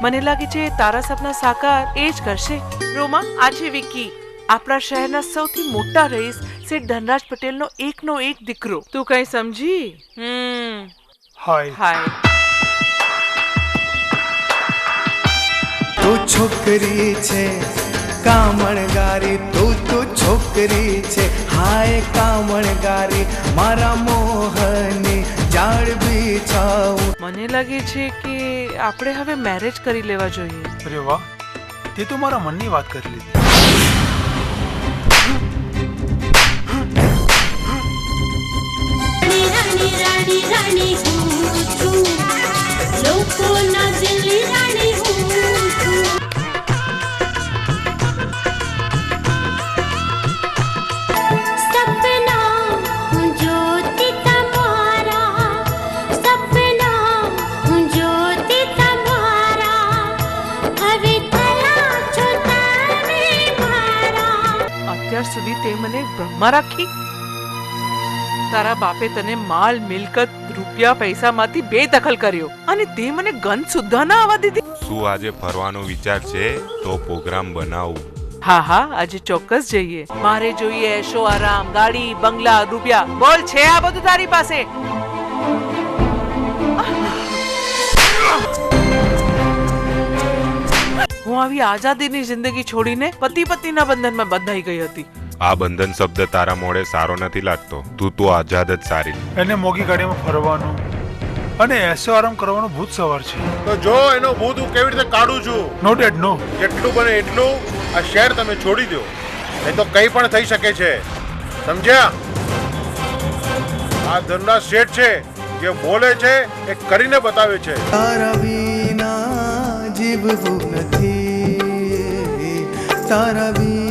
મને લાગે છે તારા સપના સાકાર એ જ કરશે. રોમા, આ છે વિકી, આપણા શહેરના સૌથી મોટા રઈસ શેઠ ધનરાજ પટેલનો એકનો એક દીકરો. તું કઈ સમજી? હાય. હાય. તું છોકરી છે કામણગારી, તું છોકરી છે હાય કામણગારી, મારા મોહની જાળ બિછાવું. મને લાગે છે કે આપણે હવે મેરેજ કરી લેવા જોઈએ. અરે વાહ, તે તો મારા મનની વાત કરી લીધી. રાણી રાણી હું છું, લોકોના દિલની રાણી હું છું. સપના હું જોતી તમારા, સપના હું જોતી તમારા, હવે થયા છો તમે મારા. અત્યાર સુધી તે મને બ્રહ્મા રાખી. તારા બાપે તને માલ મિલકત રૂપિયા પૈસામાંથી બેદખલ કર્યો અને તે મને ગંધ સુદ્ધા ના આવવા દીધી. શું આજે ફરવાનો વિચાર છે? તો પ્રોગ્રામ બનાવું. હા હા, આજે ચોક્કસ જઈએ. મારે જોઈએ એશો આરામ, ગાડી, બંગલા, રૂપિયા. બોલ, છે આ બધું તારી પાસે? હું આવી આઝાદીની જિંદગી છોડીને પતિ પત્નીના બંધનમાં બંધાઈ ગઈ હતી. આ બંધન શબ્દ તારા મોઢે સારો નથી લાગતો. તું તો આઝાદ જ સારી. એને મોગી ગાડીમાં ફરવાનું અને એસો આરામ કરવાનો ભૂત સવાર છે. તો જો એનો ભૂત હું કેવી રીતે કાઢું છું. નો ડેડ નો. જેટલું બને એટલું આ શહેર તમે છોડી દો, નહીં તો કંઈ પણ થઈ શકે છે. સમજ્યા? આ ધનરાજ શેઠ છે, જે બોલે છે એ કરીને બતાવે છે. તારા વિના જીવવું નથી, તારા વિના